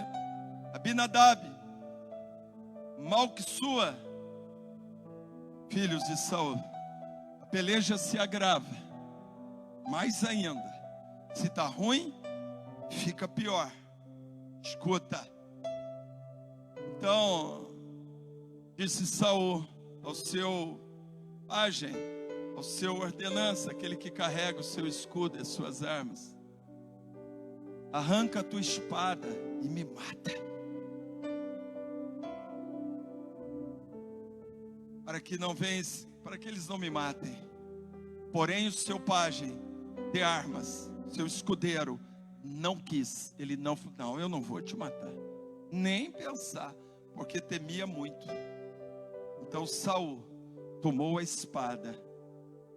Abinadab, Malquissua, filhos de Saul. A peleja se agrava. Mais ainda, se está ruim, fica pior. Escuta. Então, disse Saul ao seu pajem, ao seu ordenança, aquele que carrega o seu escudo e as suas armas: arranca a tua espada e me mata, para que eles não me matem. Porém o seu pajem de armas, seu escudeiro, não quis. Ele não, eu não vou te matar, nem pensar, porque temia muito. Então Saul tomou a espada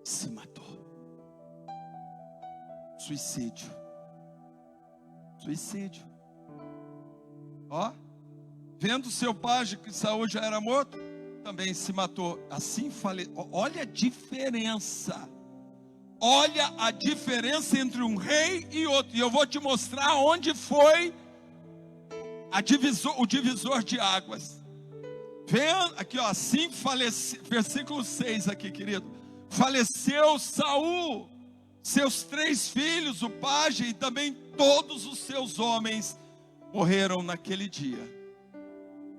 se matou. Suicídio. Suicídio. Ó, vendo seu pajem que Saul já era morto, também se matou. Assim falei. Olha a diferença. Olha a diferença entre um rei e outro. E eu vou te mostrar onde foi o divisor de águas. Vendo aqui, ó, assim faleceu, versículo 6 aqui, querido. Faleceu Saul, seus 3 filhos, o pajem e também todos os seus homens morreram naquele dia.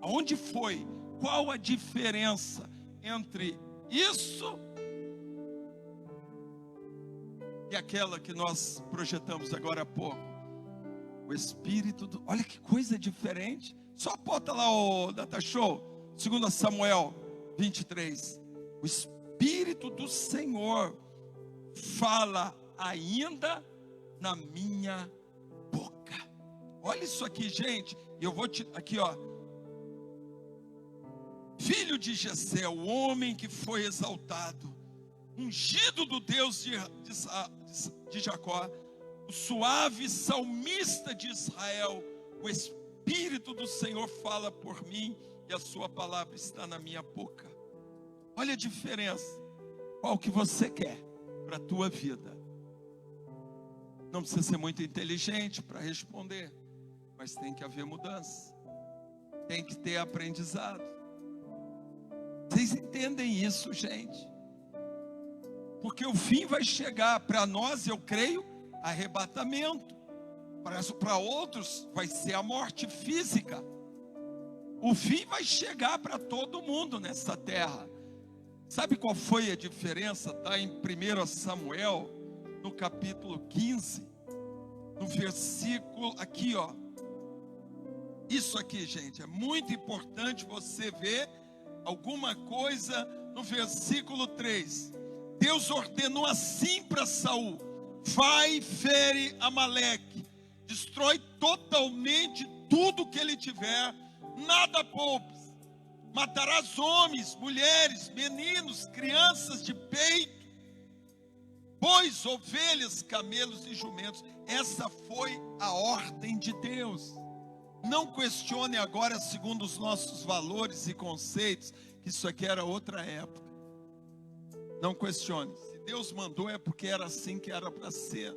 Aonde foi? Qual a diferença entre isso e aquela que nós projetamos agora há pouco? O Espírito do... Olha que coisa diferente. Só bota lá o Data Show, 2 Samuel 23. O Espírito do Senhor fala ainda na minha boca. Olha isso aqui, gente. Eu vou te... Aqui, ó. Filho de Jessé, o homem que foi exaltado, ungido do Deus de Jacó, o suave salmista de Israel, o Espírito do Senhor fala por mim e a sua palavra está na minha boca. Olha a diferença. Qual que você quer para a tua vida? Não precisa ser muito inteligente para responder, mas tem que haver mudança. Tem que ter aprendizado. Vocês entendem isso, gente? Porque o fim vai chegar para nós, eu creio, arrebatamento. Para outros vai ser a morte física. O fim vai chegar para todo mundo nessa terra. Sabe qual foi a diferença? Está em 1 Samuel, no capítulo 15, no versículo, aqui ó. Isso aqui, gente, é muito importante você ver alguma coisa no versículo 3. Deus ordenou assim para Saul: vai, fere Amaleque, destrói totalmente tudo que ele tiver, nada poupes. Matarás homens, mulheres, meninos, crianças de peito, bois, ovelhas, camelos e jumentos. Essa foi a ordem de Deus. Não questione agora, segundo os nossos valores e conceitos, que isso aqui era outra época. Não questione. Se Deus mandou, é porque era assim que era para ser.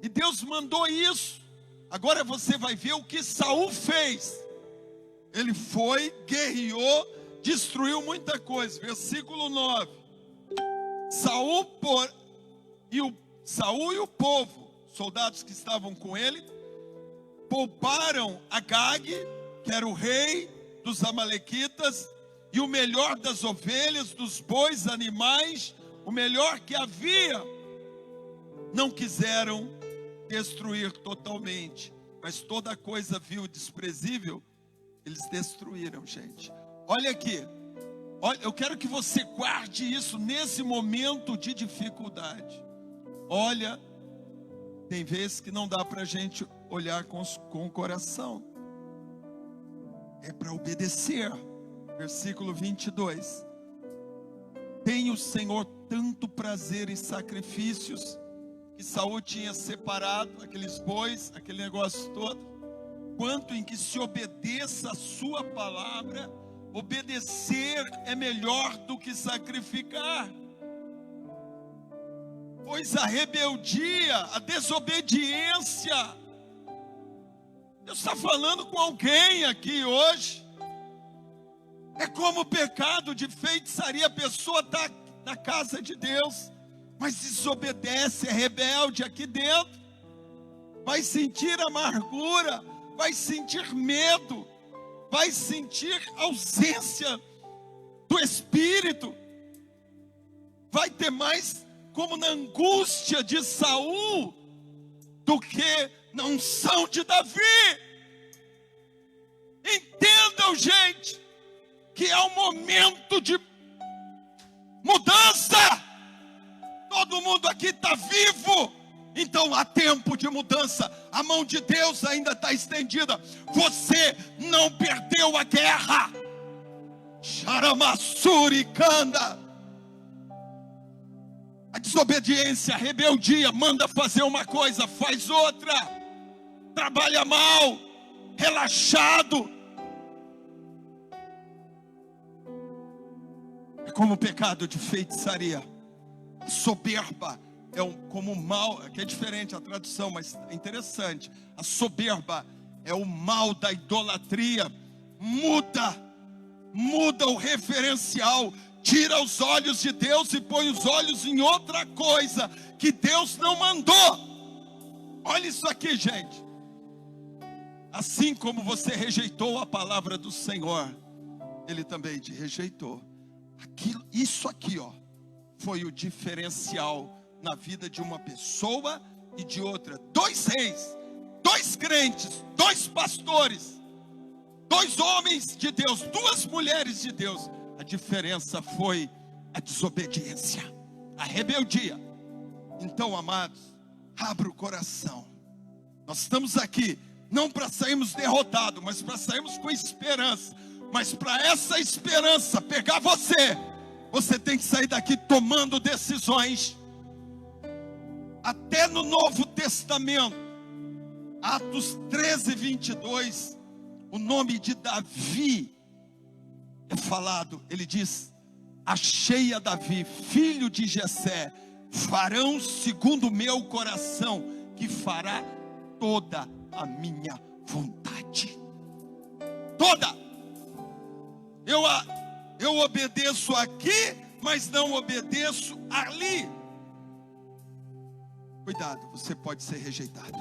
E Deus mandou isso. Agora você vai ver o que Saul fez. Ele foi, guerreou, destruiu muita coisa. Versículo 9. Saul e o povo, soldados que estavam com ele, pouparam Agag, que era o rei dos amalequitas, e o melhor das ovelhas, dos bois, animais, o melhor que havia. Não quiseram destruir totalmente, mas toda coisa vil e desprezível, eles destruíram, gente. Olha aqui, olha, eu quero que você guarde isso nesse momento de dificuldade. Olha, tem vezes que não dá para a gente olhar com o coração. É para obedecer. Versículo 22. Tem o Senhor tanto prazer em sacrifícios, que Saul tinha separado aqueles bois, aquele negócio todo, quanto em que se obedeça a sua palavra. Obedecer é melhor do que sacrificar. Pois a rebeldia, a desobediência, Deus está falando com alguém aqui hoje. É como o pecado de feitiçaria. A pessoa está na casa de Deus, mas desobedece, é rebelde aqui dentro. Vai sentir amargura, vai sentir medo, vai sentir ausência do Espírito. Vai ter mais como na angústia de Saul do que na unção de Davi. Entendam, gente, que é um momento de mudança. Todo mundo aqui está vivo, então há tempo de mudança. A mão de Deus ainda está estendida. Você não perdeu a guerra. Charamassuri Kanda. A desobediência, a rebeldia, manda fazer uma coisa, faz outra. Trabalha mal, relaxado. É como o pecado de feitiçaria. A soberba é como o mal, que é diferente a tradução, mas é interessante. A soberba é o mal da idolatria. Muda o referencial. Tira os olhos de Deus e põe os olhos em outra coisa que Deus não mandou. Olha isso aqui, gente. Assim como você rejeitou a palavra do Senhor, Ele também te rejeitou. Isso aqui, ó, foi o diferencial na vida de uma pessoa e de outra. 2 reis, 2 crentes, 2 pastores, 2 homens de Deus, 2 mulheres de Deus. A diferença foi a desobediência, a rebeldia. Então, amados, abra o coração. Nós estamos aqui não para sairmos derrotados, mas para sairmos com esperança. Mas para essa esperança pegar você tem que sair daqui tomando decisões. Até no Novo Testamento, Atos 13, 22, o nome de Davi é falado. Ele diz: achei a Davi, filho de Jessé, varão segundo o meu coração, que fará toda a minha vontade. Toda. Eu obedeço aqui, mas não obedeço ali. Cuidado, você pode ser rejeitado.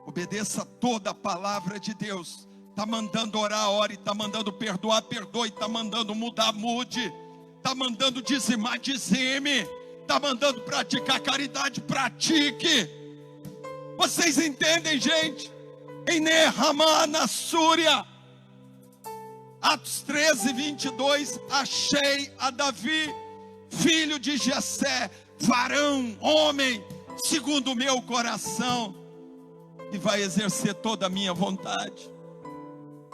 Obedeça toda a palavra de Deus. Está mandando orar, ore. Está mandando perdoar, perdoe. Está mandando mudar, mude. Está mandando dizimar, dizime. Está mandando praticar caridade, pratique. Vocês entendem, gente? Em Nehamá, na Súria, Atos 13, 22, achei a Davi, filho de Jessé, varão, homem, segundo o meu coração, e vai exercer toda a minha vontade.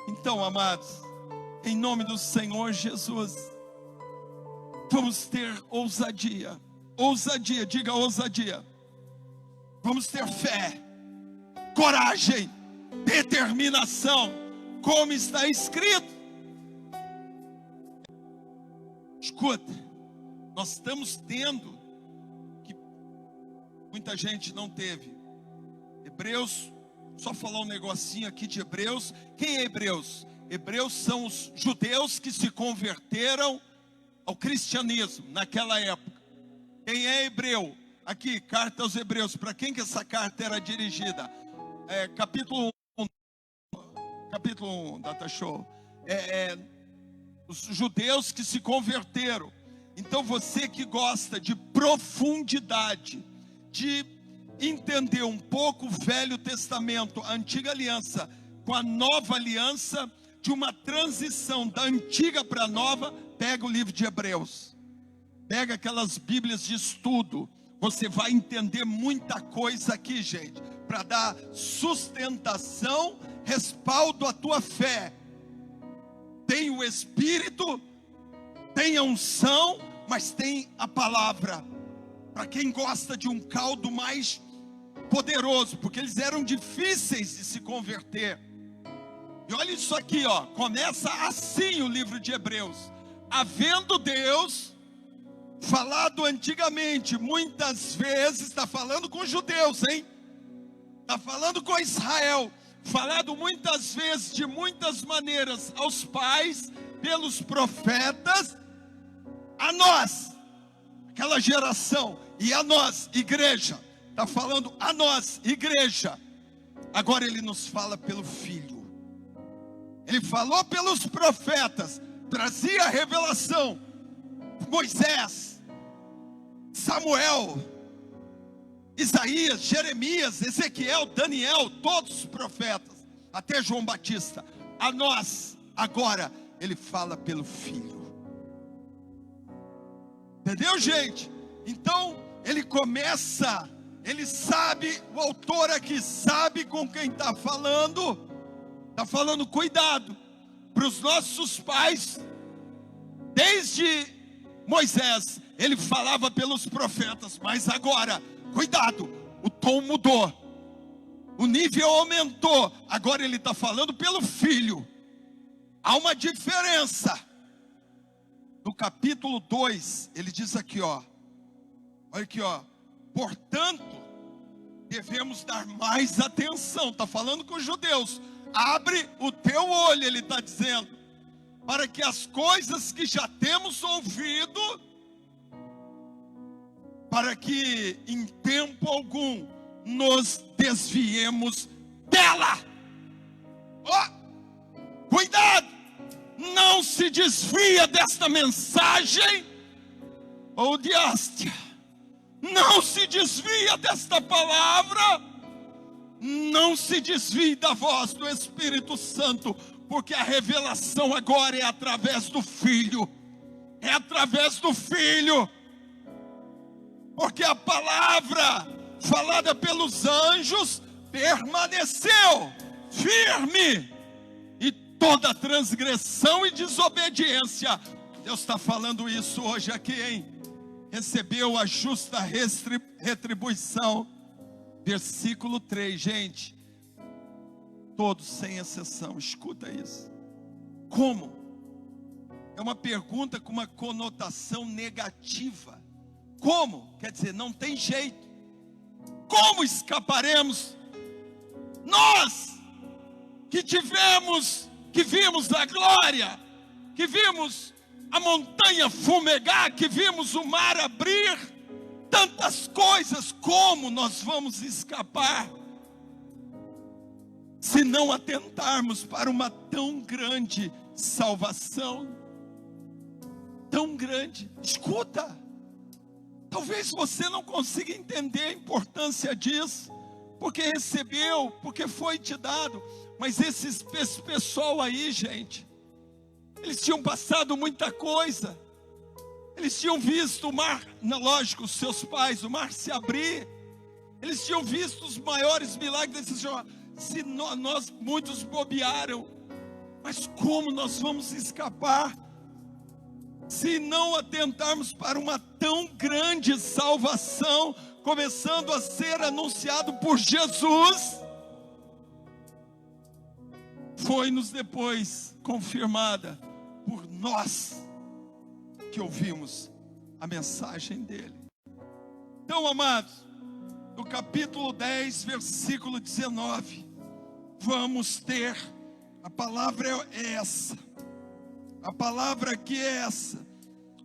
Então, amados, em nome do Senhor Jesus, vamos ter ousadia. Ousadia, diga ousadia. Vamos ter fé, coragem, determinação, como está escrito. Escuta, nós estamos tendo, que muita gente não teve. Hebreus, só falar um negocinho aqui de Hebreus. Quem é Hebreus? Hebreus são os judeus que se converteram ao cristianismo naquela época. Quem é hebreu? Aqui, carta aos Hebreus. Para quem que essa carta era dirigida? Capítulo 1, Data Show. Os judeus que se converteram. Então você que gosta de profundidade, de entender um pouco o Velho Testamento, a Antiga Aliança com a Nova Aliança, de uma transição da Antiga para a Nova, pega o livro de Hebreus, pega aquelas Bíblias de estudo. Você vai entender muita coisa aqui, gente, para dar sustentação, respaldo à tua fé. Tem o Espírito, tem a unção, mas tem a palavra. Para quem gosta de um caldo mais poderoso, porque eles eram difíceis de se converter. E olha isso aqui, ó, começa assim o livro de Hebreus. Havendo Deus falado antigamente, muitas vezes, está falando com os judeus, hein? Está falando com Israel. Falado muitas vezes, de muitas maneiras, aos pais, pelos profetas, a nós, aquela geração, e a nós, igreja. Está falando a nós, igreja. Agora ele nos fala pelo Filho. Ele falou pelos profetas, trazia a revelação. Moisés, Samuel, Isaías, Jeremias, Ezequiel, Daniel, todos os profetas, até João Batista. A nós, agora, ele fala pelo Filho. Entendeu, gente? Então, ele começa, ele sabe, o autor aqui sabe com quem está falando. Está falando, cuidado, para os nossos pais, desde Moisés, ele falava pelos profetas, mas agora, cuidado, o tom mudou, o nível aumentou, agora ele está falando pelo Filho. Há uma diferença. No capítulo 2, ele diz aqui, ó, olha aqui, ó, portanto, devemos dar mais atenção, está falando com os judeus, abre o teu olho, ele está dizendo, para que as coisas que já temos ouvido, para que em tempo algum nos desviemos dela. Cuidado, não se desvia desta mensagem, ou diástia, não se desvia desta palavra, não se desvie da voz do Espírito Santo, porque a revelação agora é através do Filho, é através do Filho, porque a palavra falada pelos anjos permaneceu firme, e toda transgressão e desobediência, Deus está falando isso hoje aqui, hein? Recebeu a justa retribuição. Versículo 3, gente, todos sem exceção, escuta isso. Como? É uma pergunta com uma conotação negativa. Como? Quer dizer, não tem jeito. Como escaparemos? Nós que vimos a glória, que vimos a montanha fumegar, que vimos o mar abrir, tantas coisas, como nós vamos escapar se não atentarmos para uma tão grande salvação? Tão grande. Escuta, talvez você não consiga entender a importância disso, porque recebeu, porque foi te dado, mas esse pessoal aí, gente, eles tinham passado muita coisa. Eles tinham visto o mar, lógico, os seus pais, o mar se abrir. Eles tinham visto os maiores milagres desses jovens. Se nós, muitos bobearam. Mas como nós vamos escapar se não atentarmos para uma tão grande salvação, começando a ser anunciado por Jesus? Foi-nos depois confirmada por nós que ouvimos a mensagem dele. Então, amados, no capítulo 10, versículo 19, vamos ter, a palavra é essa, a palavra aqui é essa: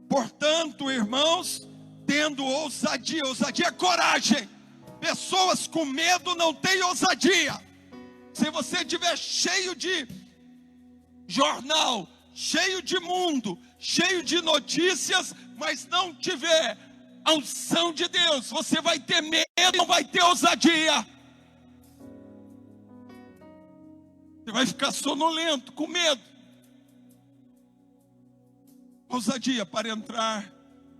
portanto, irmãos, tendo ousadia, ousadia é coragem. Pessoas com medo não têm ousadia. Se você estiver cheio de jornal, cheio de mundo, cheio de notícias, mas não tiver a unção de Deus, você vai ter medo, não vai ter ousadia. Você vai ficar sonolento, com medo. Ousadia para entrar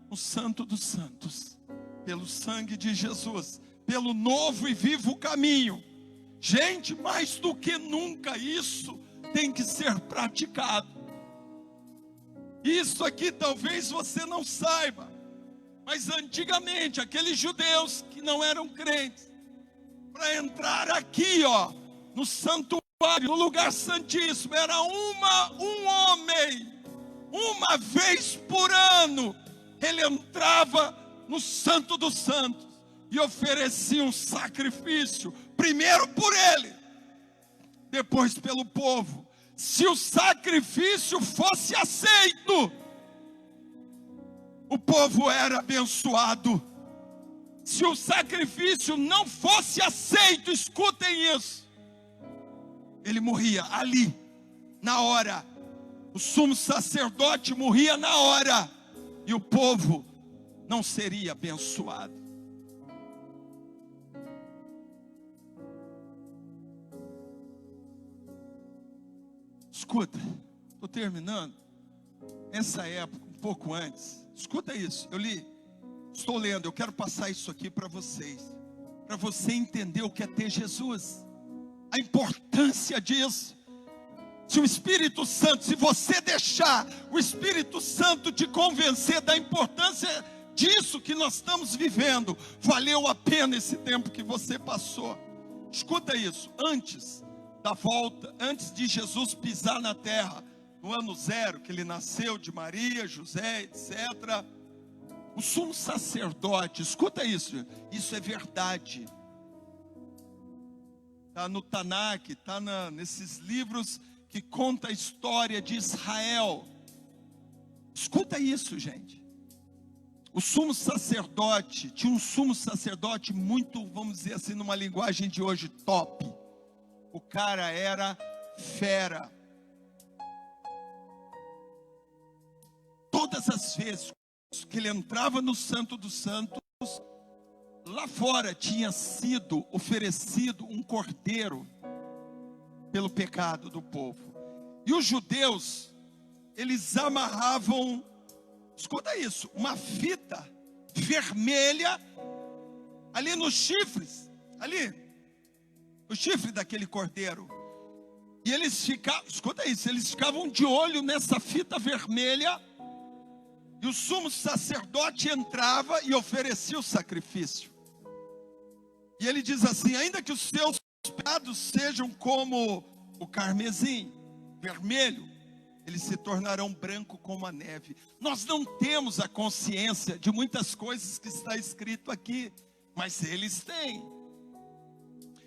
no Santo dos Santos, pelo sangue de Jesus, pelo novo e vivo caminho. Gente, mais do que nunca isso tem que ser praticado. Isso aqui talvez você não saiba, mas antigamente aqueles judeus que não eram crentes, para entrar aqui, ó, no santuário, no lugar santíssimo, era um homem, uma vez por ano, ele entrava no Santo dos Santos e oferecia um sacrifício, primeiro por ele, depois pelo povo. Se o sacrifício fosse aceito, o povo era abençoado. Se o sacrifício não fosse aceito, escutem isso, ele morria ali, na hora. O sumo sacerdote morria na hora, e o povo não seria abençoado. Escuta, estou terminando. Essa época, um pouco antes, escuta isso, eu li, estou lendo, eu quero passar isso aqui para vocês, para você entender o que é ter Jesus, a importância disso. Se o Espírito Santo, se você deixar o Espírito Santo te convencer da importância disso que nós estamos vivendo, valeu a pena esse tempo que você passou. Escuta isso, antes da volta, antes de Jesus pisar na terra, no ano 0, que ele nasceu de Maria, José, etc., o sumo sacerdote, escuta isso é verdade. Está no Tanakh, está nesses livros que conta a história de Israel. Escuta isso, gente. O sumo sacerdote, tinha um sumo sacerdote muito, vamos dizer assim, numa linguagem de hoje, top. O cara era fera. Todas as vezes que ele entrava no Santo dos Santos, lá fora tinha sido oferecido um cordeiro pelo pecado do povo. E os judeus, eles amarravam, escuta isso, uma fita vermelha ali nos chifres, ali, no chifre daquele cordeiro. E eles ficavam, escuta isso, eles ficavam de olho nessa fita vermelha. E o sumo sacerdote entrava e oferecia o sacrifício. E ele diz assim: ainda que os seus pecados sejam como o carmesim, vermelho, eles se tornarão branco como a neve. Nós não temos a consciência de muitas coisas que está escrito aqui, mas eles têm.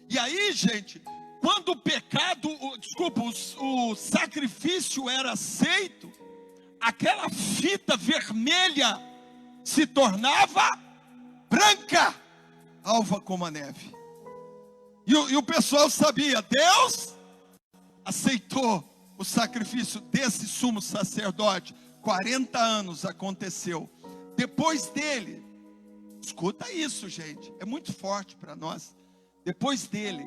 E aí, gente, quando o pecado, o sacrifício era aceito, aquela fita vermelha se tornava branca, alva como a neve. E o pessoal sabia, Deus aceitou o sacrifício desse sumo sacerdote. 40 anos aconteceu. Depois dele, escuta isso, gente, é muito forte para nós. Depois dele,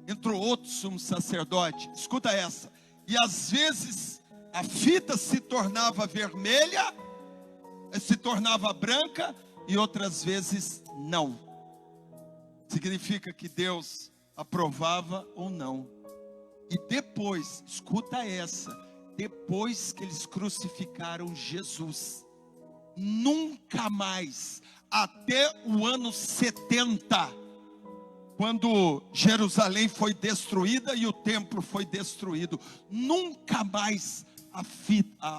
entrou outro sumo sacerdote, escuta essa. E às vezes a fita se tornava vermelha, se tornava branca, e outras vezes não. Significa que Deus aprovava ou não. E depois, escuta essa, depois que eles crucificaram Jesus, nunca mais, até o ano 70, quando Jerusalém foi destruída e o templo foi destruído, nunca mais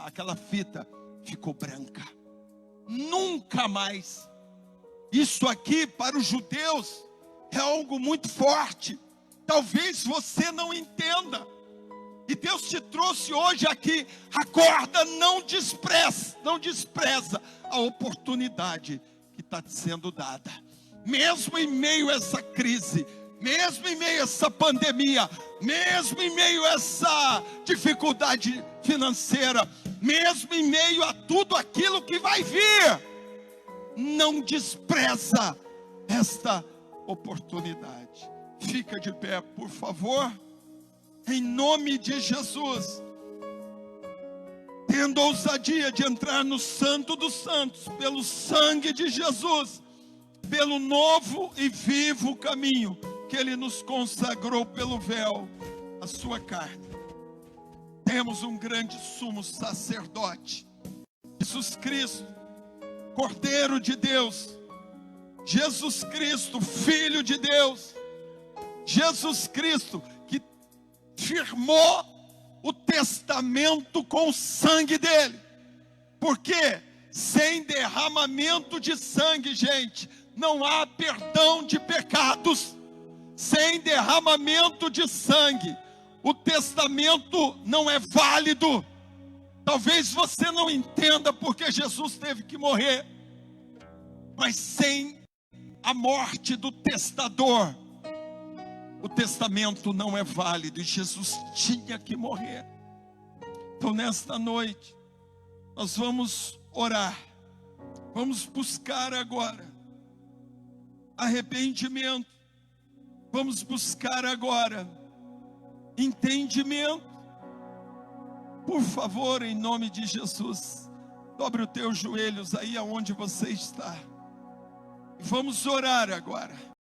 aquela fita ficou branca. Nunca mais. Isso aqui para os judeus é algo muito forte. Talvez você não entenda. E Deus te trouxe hoje aqui. Acorda, não despreza a oportunidade que está te sendo dada. Mesmo em meio a essa crise, mesmo em meio a essa pandemia, mesmo em meio a essa dificuldade financeira, mesmo em meio a tudo aquilo que vai vir, não despreza esta oportunidade. Fica de pé, por favor, em nome de Jesus. Tendo ousadia de entrar no Santo dos Santos, pelo sangue de Jesus, pelo novo e vivo caminho que Ele nos consagrou pelo véu, a sua carne. Temos um grande sumo sacerdote, Jesus Cristo, Cordeiro de Deus, Jesus Cristo, Filho de Deus, Jesus Cristo, que firmou o testamento com o sangue dele. Porque sem derramamento de sangue, gente, não há perdão de pecados. Sem derramamento de sangue, o testamento não é válido. Talvez você não entenda porque Jesus teve que morrer, mas sem a morte do testador, o testamento não é válido, e Jesus tinha que morrer. Então nesta noite, nós vamos orar, vamos buscar agora arrependimento, vamos buscar agora entendimento. Por favor, em nome de Jesus, dobre os teus joelhos aí aonde você está, e vamos orar agora.